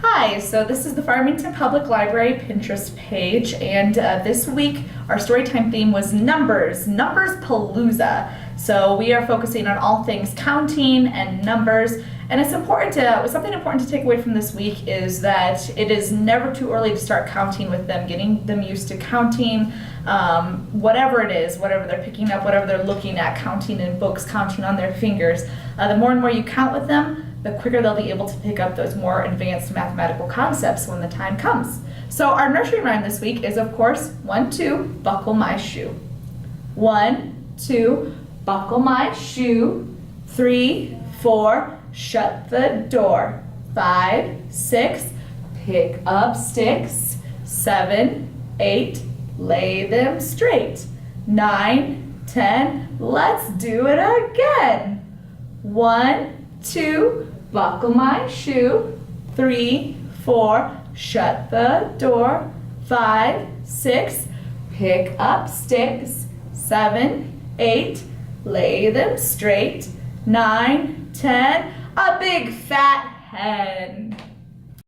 Hi, so this is the Farmington Public Library Pinterest page, and this week our storytime theme was numbers, Numbers Palooza. So we are focusing on all things counting and numbers, and it's something important to take away from this week is that it is never too early to start counting with them, getting them used to counting, whatever it is, whatever they're picking up, whatever they're looking at, counting in books, counting on their fingers. The more and more you count with them, the quicker they'll be able to pick up those more advanced mathematical concepts when the time comes. So our nursery rhyme this week is, of course, 1, 2, buckle my shoe. 1, 2, buckle my shoe. 3, 4, shut the door. 5, 6, pick up sticks. 7, 8, lay them straight. 9, 10, let's do it again. 1, 2, buckle my shoe. 3, 4, shut the door. 5, 6, pick up sticks. 7, 8, lay them straight. 9, 10, a big fat hen.